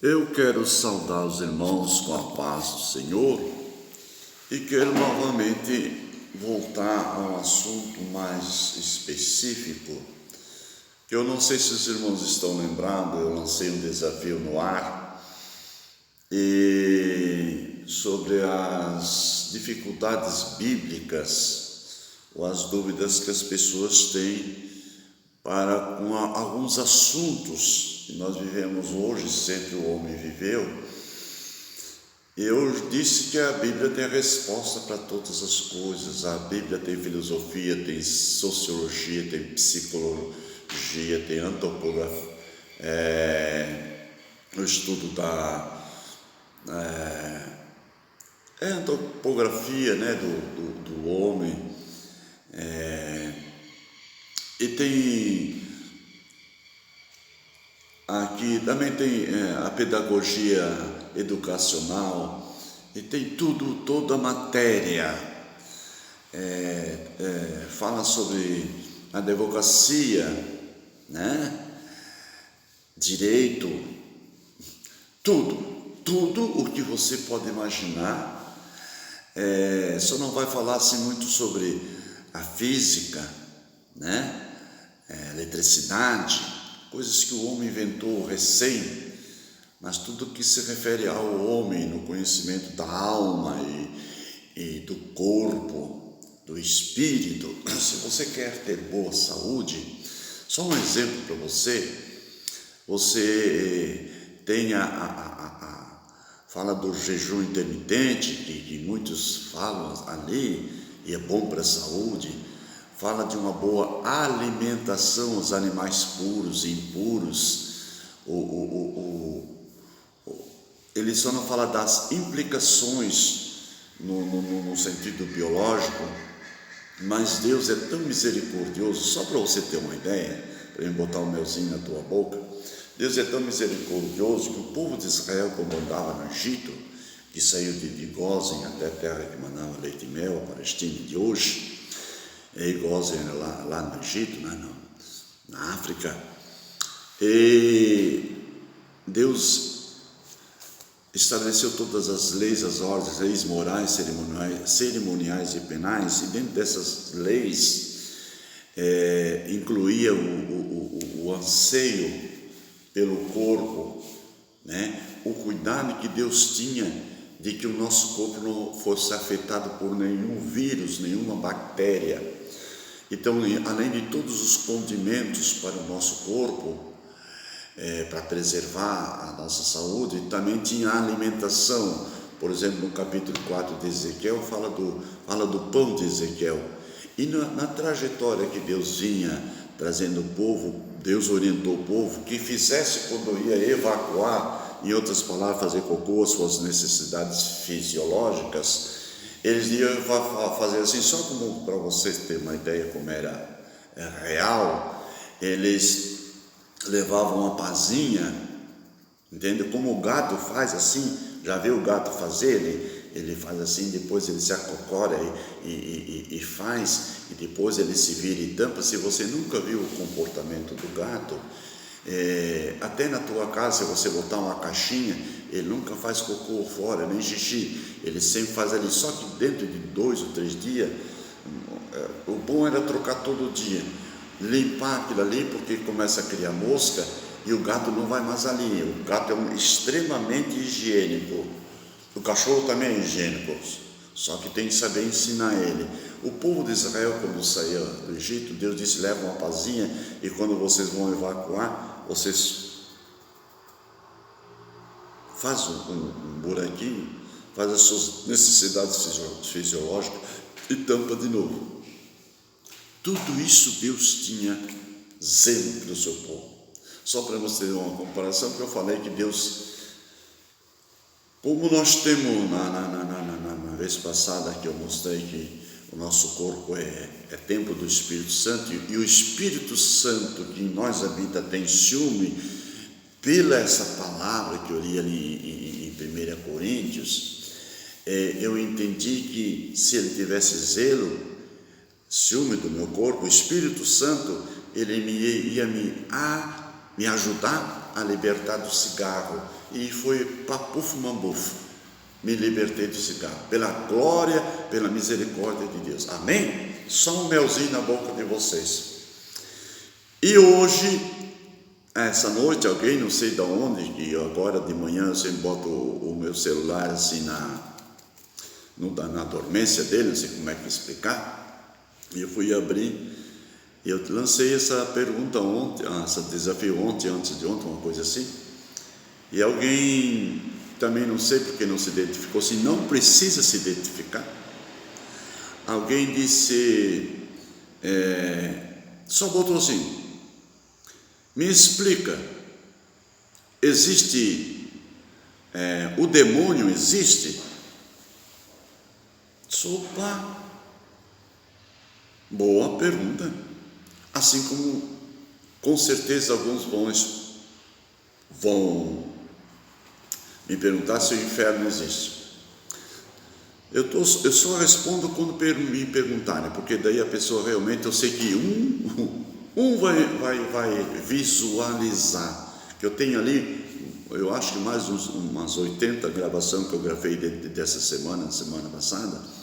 Eu quero saudar os irmãos com a paz do Senhor e quero novamente voltar a um assunto mais específico, que eu não sei se os irmãos estão lembrando, eu lancei um desafio no ar e sobre as dificuldades bíblicas ou as dúvidas que as pessoas têm para com alguns assuntos que nós vivemos hoje, sempre o homem viveu. Eu disse que a Bíblia tem a resposta para todas as coisas. A Bíblia tem filosofia, tem sociologia, tem psicologia, tem antropografia, o estudo da antropografia, né, do homem, e tem aqui também tem a pedagogia educacional, e tem toda a matéria, fala sobre a advocacia, né? Direito, tudo o que você pode imaginar. Só não vai falar assim muito sobre a física, né? Eletricidade, coisas que o homem inventou recém, mas tudo que se refere ao homem no conhecimento da alma e do corpo, do espírito. Se você quer ter boa saúde, só um exemplo para você tem fala do jejum intermitente, que muitos falam ali, e é bom para a saúde. Fala de uma boa alimentação, os animais puros e impuros. Ele só não fala das implicações no sentido biológico, mas Deus é tão misericordioso, só para você ter uma ideia, para eu botar o melzinho na tua boca. Deus é tão misericordioso que o povo de Israel, quando andava no Egito, que saiu de Gósen até a terra que mandava leite e mel, a Palestina de hoje, Gósen lá no Egito, né, na África, e Deus estabeleceu todas as leis, as ordens, leis morais, cerimoniais e penais, e dentro dessas leis incluía o anseio pelo corpo, né? O cuidado que Deus tinha de que o nosso corpo não fosse afetado por nenhum vírus, nenhuma bactéria. Então, além de todos os condimentos para o nosso corpo, para preservar a nossa saúde, também tinha a alimentação. Por exemplo, no capítulo 4 de Ezequiel, fala do pão de Ezequiel. E na trajetória que Deus vinha trazendo o povo, Deus orientou o povo que fizesse quando ia evacuar, em outras palavras, fazer cocô, as suas necessidades fisiológicas. Eles iam fazer assim, só como para vocês terem uma ideia como era real, eles levavam uma pazinha, entende? Como o gato faz assim, já viu o gato fazer? Ele faz assim, depois ele se acocora e faz, e depois ele se vira e tampa. Se você nunca viu o comportamento do gato, até na tua casa, se você botar uma caixinha, ele nunca faz cocô fora, nem xixi, ele sempre faz ali, só que dentro de 2 ou 3 dias, o bom era trocar todo dia, limpar aquilo ali, porque começa a criar mosca, e o gato não vai mais ali. O gato é extremamente higiênico, o cachorro também é higiênico, só que tem que saber ensinar ele. O povo de Israel, quando saía do Egito, Deus disse: leva uma pazinha, e quando vocês vão evacuar, vocês fazem um buraquinho, faz as suas necessidades fisiológicas e tampa de novo. Tudo isso Deus tinha zelo pelo seu povo. Só para você ter uma comparação, porque eu falei que Deus, como nós temos na vez passada que eu mostrei que o nosso corpo é templo do Espírito Santo, e o Espírito Santo que em nós habita tem ciúme pela essa palavra que eu li ali em 1 Coríntios, eu entendi que se ele tivesse zelo, ciúme do meu corpo, o Espírito Santo, ele ia me ajudar a libertar do cigarro. E foi papufo mambufo, me libertei do cigarro, pela glória, pela misericórdia de Deus. Amém? Só um melzinho na boca de vocês. E hoje, essa noite, alguém, não sei de onde, que agora de manhã eu sempre boto o meu celular assim na dormência dele, não sei como é que explicar, e eu fui abrir, e eu lancei essa pergunta ontem, esse desafio ontem, antes de ontem, uma coisa assim, e alguém, também não sei porque não se identificou, se não precisa se identificar, alguém disse, só botou assim, me explica, existe, o demônio existe? Opa, boa pergunta. Assim como, com certeza, alguns vão me perguntar se o inferno existe. Eu só respondo quando me perguntarem, porque daí a pessoa realmente, eu sei que um vai visualizar, que eu tenho ali, eu acho que mais umas 80 gravações que eu gravei dessa semana passada,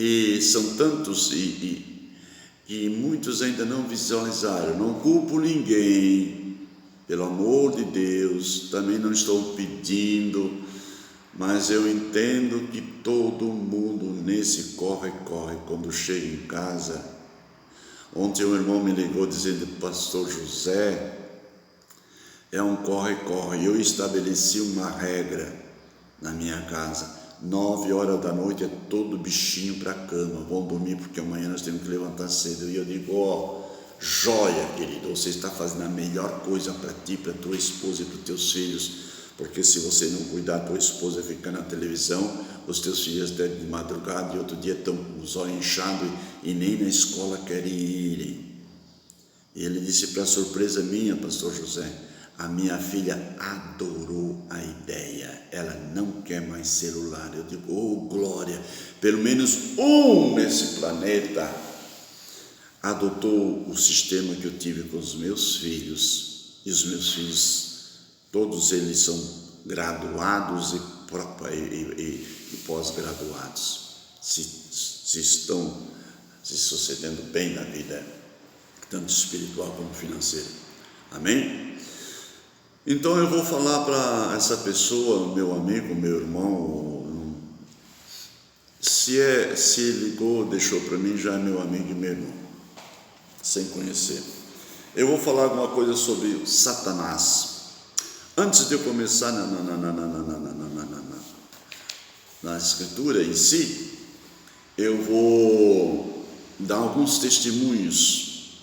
e são tantos, e muitos ainda não visualizaram. Não culpo ninguém, pelo amor de Deus, também não estou pedindo, mas eu entendo que todo mundo nesse corre-corre, quando chega em casa. Ontem um irmão me ligou dizendo, pastor José, é um corre-corre. Eu estabeleci uma regra na minha casa, 9 horas da noite é todo bichinho para a cama, vão dormir porque amanhã nós temos que levantar cedo. E eu digo, joia, querido, você está fazendo a melhor coisa para ti, para tua esposa e para os teus filhos, porque se você não cuidar, tua esposa fica na televisão, os teus filhos até de madrugada e outro dia estão com os olhos inchados e nem na escola querem irem. E ele disse, para surpresa minha, pastor José, a minha filha adorou a ideia, ela não quer mais celular. Eu digo, glória, pelo menos um nesse planeta adotou o sistema que eu tive com os meus filhos, e os meus filhos, todos eles são graduados e pós-graduados, se estão se sucedendo bem na vida, tanto espiritual como financeira. Amém? Então eu vou falar para essa pessoa, meu amigo, meu irmão, se ligou, deixou para mim, já é meu amigo e meu irmão, sem conhecer. Eu vou falar alguma coisa sobre Satanás. Antes de eu começar na escritura em si, eu vou dar alguns testemunhos,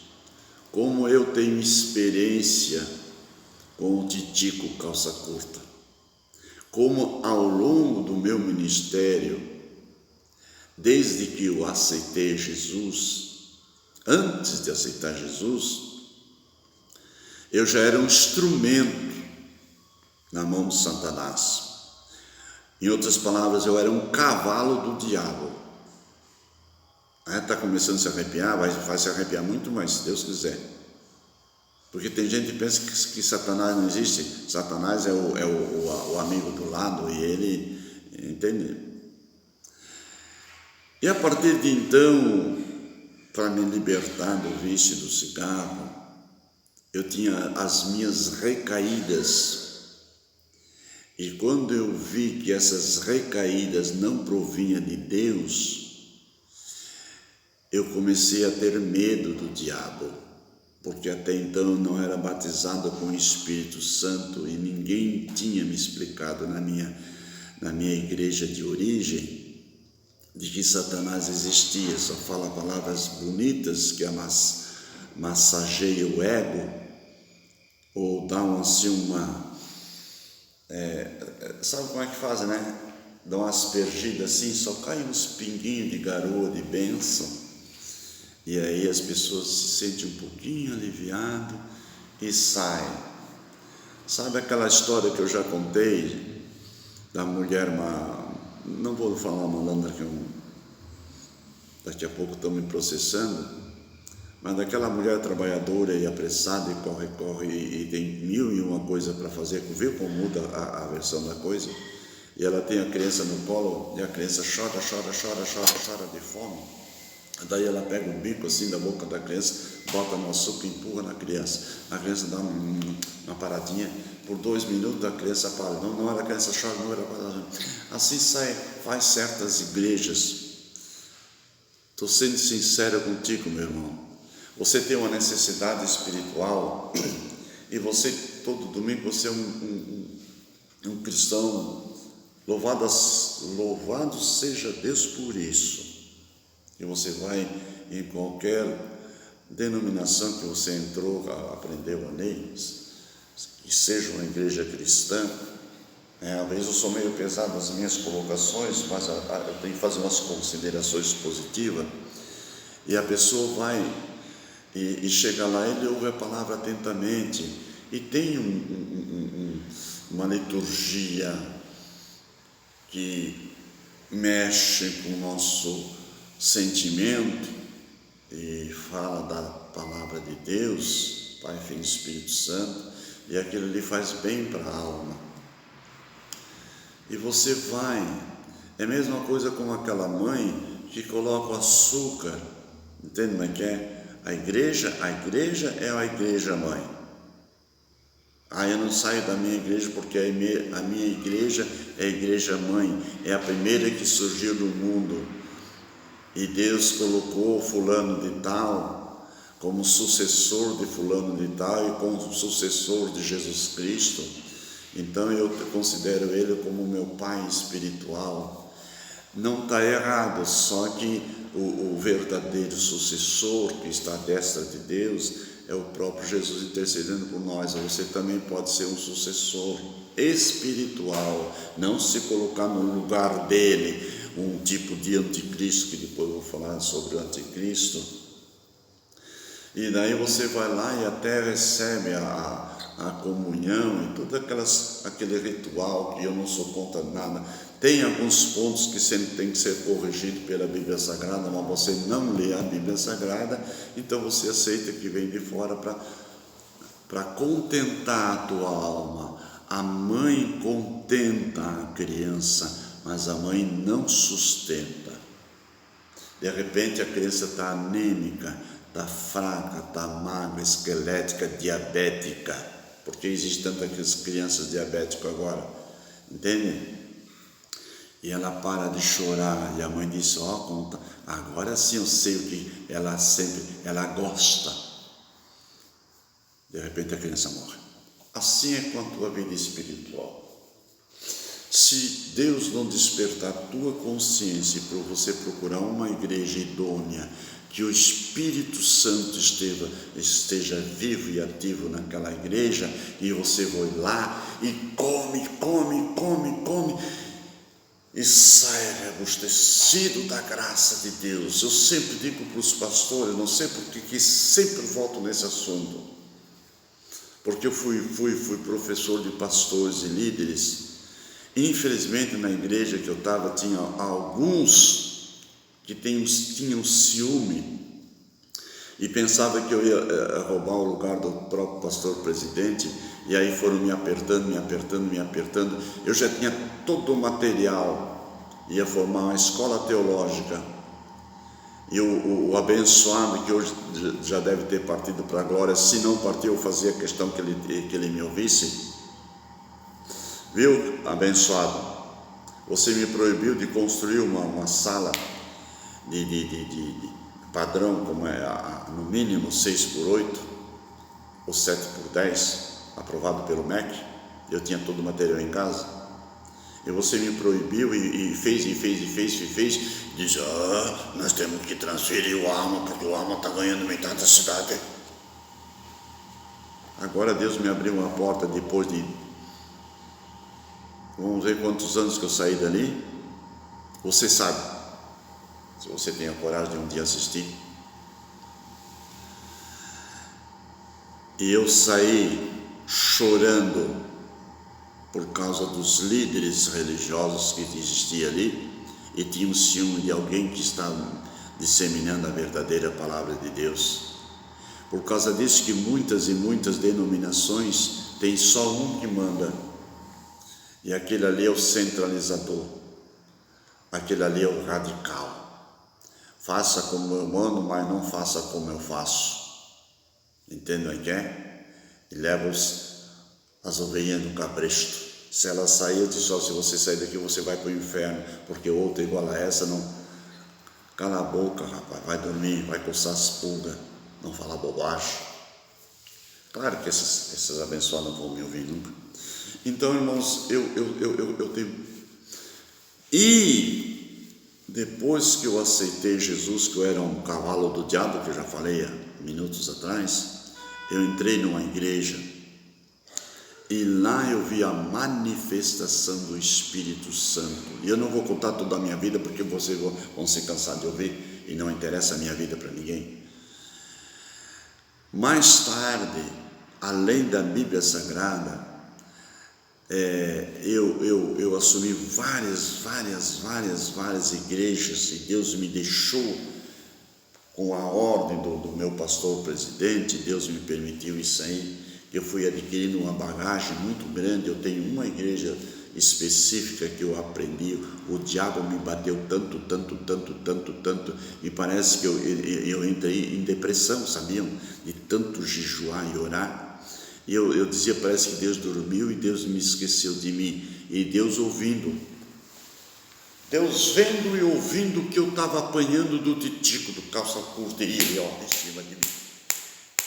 como eu tenho experiência com o Titico calça curta, como ao longo do meu ministério, desde que eu aceitei Jesus, antes de aceitar Jesus, eu já era um instrumento na mão de Satanás. Em outras palavras, eu era um cavalo do diabo. Está começando a se arrepiar, vai se arrepiar muito mais, se Deus quiser. Porque tem gente que pensa que Satanás não existe. Satanás é o amigo do lado, e ele, entende? E a partir de então, para me libertar do vício do cigarro, eu tinha as minhas recaídas. E quando eu vi que essas recaídas não provinham de Deus, eu comecei a ter medo do diabo. Porque até então eu não era batizado com o Espírito Santo e ninguém tinha me explicado na minha igreja de origem de que Satanás existia. Só fala palavras bonitas que massageia o ego, ou dão assim sabe como é que fazem, né? Dão uma aspergida assim, só cai uns pinguinhos de garoa, de bênção. E aí as pessoas se sentem um pouquinho aliviado e saem. Sabe aquela história que eu já contei da mulher, não vou falar malandra, que daqui a pouco estão me processando, Mas daquela mulher trabalhadora e apressada e corre e tem 1001 coisa para fazer, viu como muda a versão da coisa? E ela tem a criança no colo e a criança chora de fome. Daí ela pega o bico assim da boca da criança, bota no açúcar e empurra na criança. A criança dá uma paradinha, por 2 minutos a criança para. Não era a criança chora, não era para. Assim faz certas igrejas. Estou sendo sincero contigo, meu irmão. Você tem uma necessidade espiritual e você, todo domingo, você é um cristão. Louvado seja Deus por isso. E você vai em qualquer denominação que você entrou, aprendeu a ler, que seja uma igreja cristã. Às vezes eu sou meio pesado nas minhas colocações, mas eu tenho que fazer umas considerações positivas. E a pessoa vai e chega lá, ele ouve a palavra atentamente e tem uma liturgia que mexe com o nosso sentimento e fala da palavra de Deus, Pai, Filho e Espírito Santo, e aquilo lhe faz bem para a alma. E você vai, é a mesma coisa com aquela mãe que coloca o açúcar, entende como é que é? A igreja é a igreja mãe. Eu não saio da minha igreja porque a minha igreja é a igreja mãe, é a primeira que surgiu no mundo. E Deus colocou fulano de tal como sucessor de fulano de tal e como sucessor de Jesus Cristo. Então eu considero ele como meu pai espiritual. Não está errado, só que o verdadeiro sucessor que está à destra de Deus é o próprio Jesus intercedendo por nós. Você também pode ser um sucessor espiritual, não se colocar no lugar dele, um tipo de anticristo, que depois eu vou falar sobre o anticristo. E daí você vai lá e até recebe a comunhão e todo aquele ritual, que eu não sou contra nada. Tem alguns pontos que sempre tem que ser corrigido pela Bíblia Sagrada, mas você não lê a Bíblia Sagrada, então você aceita que vem de fora para contentar a tua alma. A mãe contenta a criança, mas a mãe não sustenta. De repente a criança está anêmica, está fraca, está magra, esquelética, diabética, porque existe tantas crianças diabéticas agora, entende? E ela para de chorar, e a mãe diz, agora sim eu sei o que ela gosta. De repente a criança morre. Assim é com a tua vida espiritual. Se Deus não despertar a tua consciência para você procurar uma igreja idônea, que o Espírito Santo esteja vivo e ativo naquela igreja, e você vai lá e come, e sai robustecido da graça de Deus. Eu sempre digo para os pastores, não sei porque que sempre volto nesse assunto, porque eu fui professor de pastores e líderes. Infelizmente na igreja que eu estava tinha alguns que tinham ciúme e pensava que eu ia roubar o lugar do próprio pastor presidente, e aí foram me apertando. Eu já tinha todo o material, ia formar uma escola teológica, e o abençoado, que hoje já deve ter partido para a glória, se não partiu, eu fazia questão que ele me ouvisse. Viu, abençoado, você me proibiu de construir uma sala de padrão, como é no mínimo 6x8 ou 7x10, aprovado pelo MEC. Eu tinha todo o material em casa, e você me proibiu e fez, diz, nós temos que transferir o Alma, porque o Alma está ganhando metade da cidade. Agora Deus me abriu uma porta depois de, vamos ver quantos anos que eu saí dali. Você sabe, se você tem a coragem de um dia assistir. E eu saí chorando por causa dos líderes religiosos que existiam ali, e tinha um ciúme de alguém que estava disseminando a verdadeira palavra de Deus. Por causa disso que muitas e muitas denominações tem só um que manda, e aquele ali é o centralizador, aquele ali é o radical. Faça como eu mando, mas não faça como eu faço. Entendem o que é? E leva as ovelhinhas do cabresto. Se ela sair, eu disse: se você sair daqui, você vai para o inferno, porque outra igual a essa não. Cala a boca, rapaz, vai dormir, vai coçar as pulgas, não falar bobagem. Claro que esses abençoados não vão me ouvir nunca. Então, irmãos, eu tenho. E depois que eu aceitei Jesus, que eu era um cavalo do diabo, que eu já falei há minutos atrás, eu entrei numa igreja e lá eu vi a manifestação do Espírito Santo. E eu não vou contar toda a minha vida, porque vocês vão se cansar de ouvir, e não interessa a minha vida para ninguém. Mais tarde, além da Bíblia Sagrada, eu assumi várias igrejas, e Deus me deixou, com a ordem do meu pastor presidente, Deus me permitiu isso aí. Eu fui adquirindo uma bagagem muito grande. Eu tenho uma igreja específica que eu aprendi. O diabo me bateu tanto, e parece que eu entrei em depressão, sabiam? De tanto jejuar e orar. E eu dizia: parece que Deus dormiu e Deus me esqueceu de mim. E Deus ouvindo, Deus vendo e ouvindo que eu estava apanhando do titico, do calça curta, e ele, em cima de mim.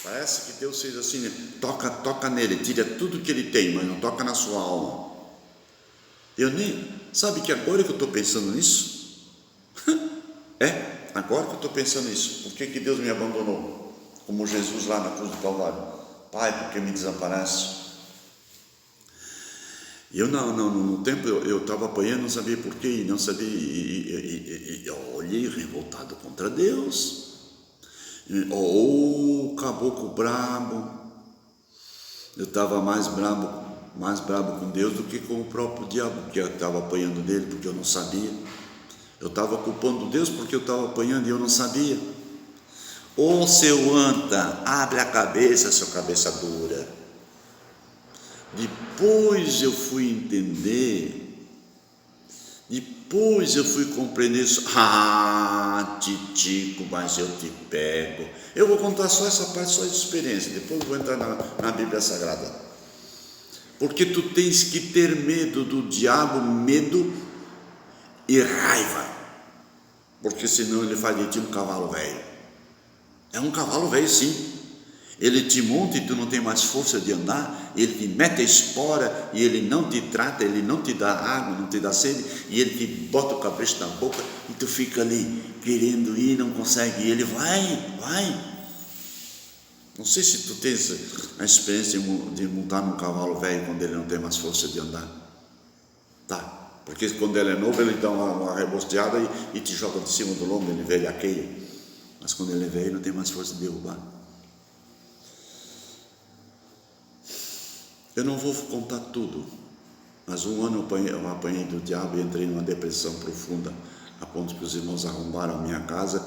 Parece que Deus fez assim, né? Toca nele, tira tudo que ele tem, mas não toca na sua alma. Sabe que agora que eu estou pensando nisso? Agora que eu estou pensando nisso. Por que Deus me abandonou? Como Jesus lá na cruz do Calvário: Pai, por que me desamparaste? E eu no tempo eu estava apanhando, não sabia por quê, não sabia, e eu olhei revoltado contra Deus. Caboclo brabo. Eu estava mais brabo com Deus do que com o próprio diabo, porque eu estava apanhando dele porque eu não sabia. Eu estava culpando Deus porque eu estava apanhando e eu não sabia. Seu anta, abre a cabeça, seu cabeça dura. Depois eu fui entender, depois eu fui compreender isso. Titico, mas eu te pego. Eu vou contar só essa parte, só de experiência. Depois eu vou entrar na Bíblia Sagrada. Porque tu tens que ter medo do diabo, medo e raiva. Porque senão ele faz de ti um cavalo velho. É um cavalo velho, sim. Ele te monta e tu não tem mais força de andar. Ele te mete a espora e ele não te trata, ele não te dá água, não te dá sede, e ele te bota o cabresto na boca e tu fica ali querendo ir, não consegue, e ele vai. Não sei se tu tens a experiência de montar num cavalo velho quando ele não tem mais força de andar. Tá, porque quando ele é novo ele dá uma rebosteada e te joga de cima do lombo, ele velhaqueia. Mas quando ele é velho não tem mais força de derrubar. Eu não vou contar tudo, mas um ano eu apanhei do diabo e entrei numa depressão profunda, a ponto que os irmãos arrombaram a minha casa,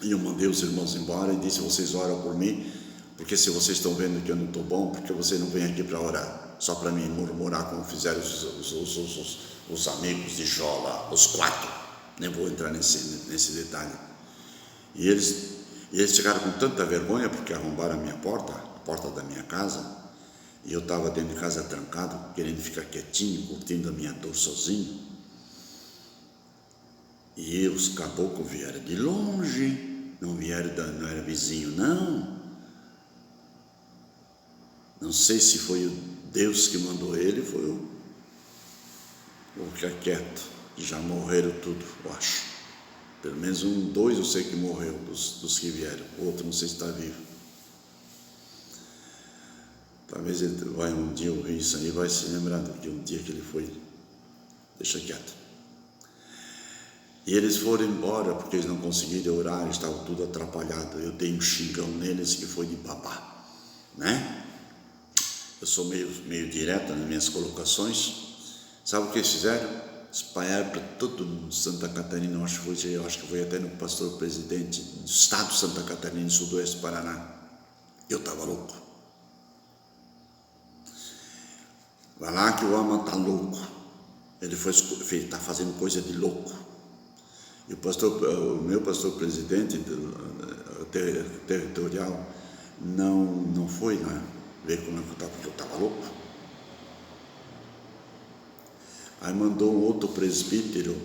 e eu mandei os irmãos embora e disse: vocês oram por mim, porque se vocês estão vendo que eu não estou bom, porque você não vem aqui para orar, só para me murmurar como fizeram os amigos de Jó lá, os 4, nem vou entrar nesse detalhe. E eles chegaram com tanta vergonha, porque arrombaram a porta da minha casa, e eu estava dentro de casa trancado, querendo ficar quietinho, curtindo a minha dor sozinho. E os caboclos vieram de longe, não era vizinho, não. Não sei se foi o Deus que mandou ele, foi o vou ficar quieto. Já morreram tudo, eu acho. Pelo menos 2 eu sei que morreu, dos que vieram. O outro não sei se está vivo. Talvez ele vai um dia ouvir isso aí, vai se lembrar de um dia que ele foi. Deixa quieto. E eles foram embora porque eles não conseguiram orar, eles estavam tudo atrapalhado. Eu dei um xingão neles que foi de babá, né? Eu sou meio direto nas minhas colocações. Sabe o que eles fizeram? Espalharam para todo mundo, Santa Catarina, eu acho que foi até no pastor presidente do estado de Santa Catarina, sudoeste do Paraná. Eu estava louco. Vai lá que o homem está louco. Ele está fazendo coisa de louco. E o meu pastor presidente territorial não foi lá ver como é que eu estava, porque eu estava louco. Aí mandou um outro presbítero.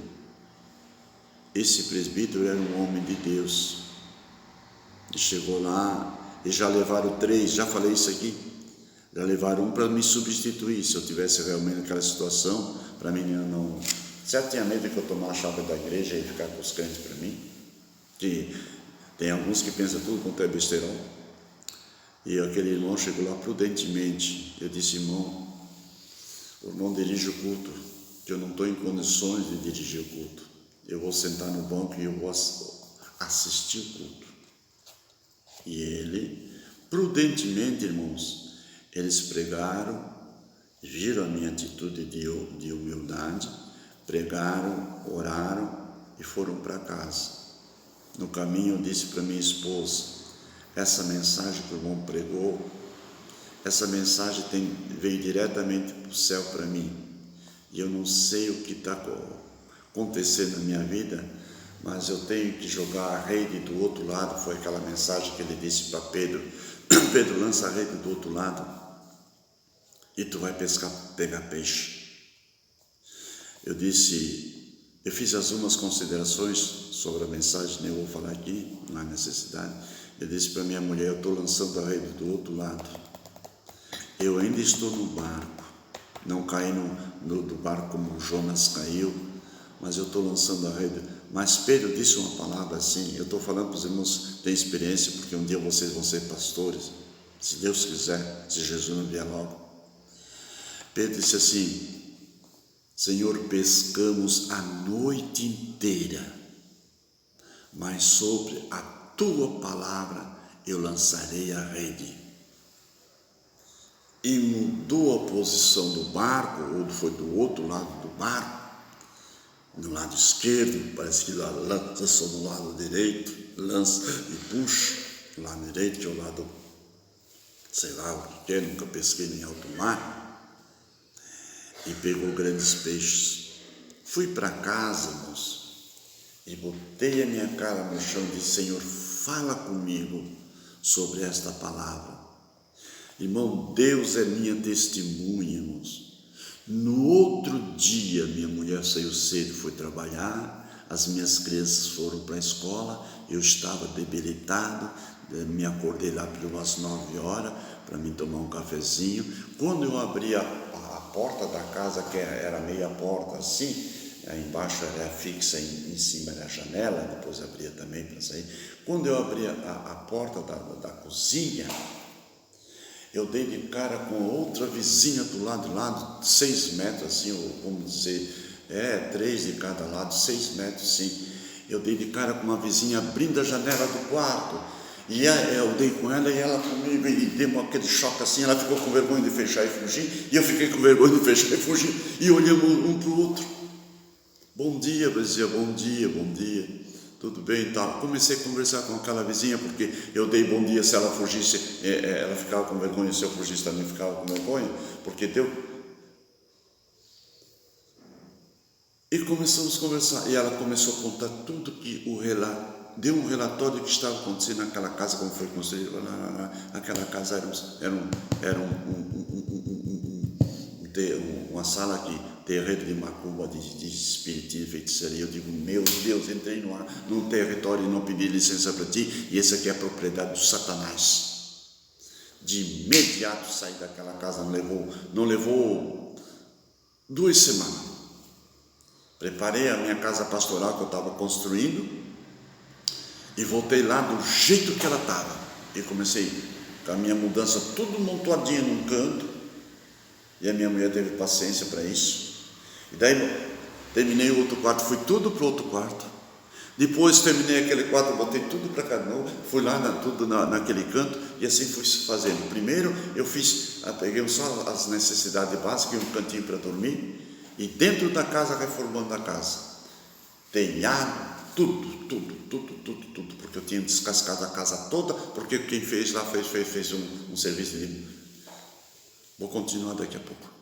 Esse presbítero era um homem de Deus. E chegou lá e já levaram 3, já falei isso aqui, já levaram um para me substituir, se eu tivesse realmente naquela situação, para mim não... Certo, tinha medo que eu tomasse a chave da igreja e ficar com os crentes para mim, que tem alguns que pensam tudo quanto é besteirão. E aquele irmão chegou lá prudentemente. Eu disse: irmão, o irmão dirige o culto, que eu não estou em condições de dirigir o culto. Eu vou sentar no banco e eu vou assistir o culto. E ele, prudentemente, irmãos, eles pregaram, viram a minha atitude de humildade, pregaram, oraram e foram para casa. No caminho eu disse para minha esposa: essa mensagem que o irmão pregou, essa mensagem veio diretamente do céu para mim. E eu não sei o que está acontecendo na minha vida, mas eu tenho que jogar a rede do outro lado. Foi aquela mensagem que ele disse para Pedro: Pedro, lança a rede do outro lado e tu vai pegar peixe. Eu fiz algumas considerações sobre a mensagem, nem vou falar aqui, não há necessidade. Eu disse para minha mulher: eu estou lançando a rede do outro lado. Eu ainda estou no barco, não caí do barco como Jonas caiu, mas eu estou lançando a rede. Mas Pedro disse uma palavra assim, eu estou falando para os irmãos que têm experiência, porque um dia vocês vão ser pastores, se Deus quiser, se Jesus não vier logo. Pedro disse assim: Senhor, pescamos a noite inteira, mas sobre a tua palavra eu lançarei a rede. E mudou a posição do barco, ou foi do outro lado do barco, no lado esquerdo, parece que lança só no lado direito, lança e puxa, o lado direito que é o lado, sei lá o que é, nunca pesquei em alto mar, e pegou grandes peixes. Fui para casa, irmãos, e botei a minha cara no chão e disse: Senhor, fala comigo sobre esta palavra. Irmão, Deus é minha testemunha, irmãos. No outro dia, minha mulher saiu cedo, foi trabalhar, as minhas crianças foram para a escola, eu estava debilitado, me acordei lá pelas 9 horas para mim tomar um cafezinho. Quando eu abri a porta da casa, que era meia porta assim, aí embaixo era fixa, em cima era a janela, depois abria também para sair. Quando eu abri a porta da cozinha, eu dei de cara com outra vizinha do lado, 6 metros assim, ou vamos dizer, 3 de cada lado, 6 metros sim. Eu dei de cara com uma vizinha abrindo a janela do quarto, e eu dei com ela e ela comigo, e deu aquele choque assim, ela ficou com vergonha de fechar e fugir, e eu fiquei com vergonha de fechar e fugir, e olhamos um para o outro. Bom dia, eu dizia: bom dia. Tudo bem, tal. Comecei a conversar com aquela vizinha, porque eu dei bom dia, se ela fugisse, ela ficava com vergonha, se eu fugisse também ficava com vergonha, porque deu. E começamos a conversar, e ela começou a contar tudo que deu um relatório do que estava acontecendo naquela casa, como foi construída. Aquela casa era uma sala que terreiro de macumba, de espiritismo, feitiçaria. Eu digo: meu Deus, entrei num território e não pedi licença para ti, e essa aqui é a propriedade do Satanás. De imediato saí daquela casa, não levou 2 semanas. Preparei a minha casa pastoral que eu estava construindo e voltei lá do jeito que ela estava. E comecei com a minha mudança tudo montuadinho num canto, e a minha mulher teve paciência para isso. E daí terminei o outro quarto, fui tudo para o outro quarto. Depois terminei aquele quarto, botei tudo para cá de novo, fui lá tudo naquele canto, e assim fui fazendo. Primeiro eu peguei só as necessidades básicas, um cantinho para dormir, e dentro da casa, reformando a casa. Telhado, tudo, porque eu tinha descascado a casa toda, porque quem fez lá fez um serviço de... Vou continuar daqui a pouco.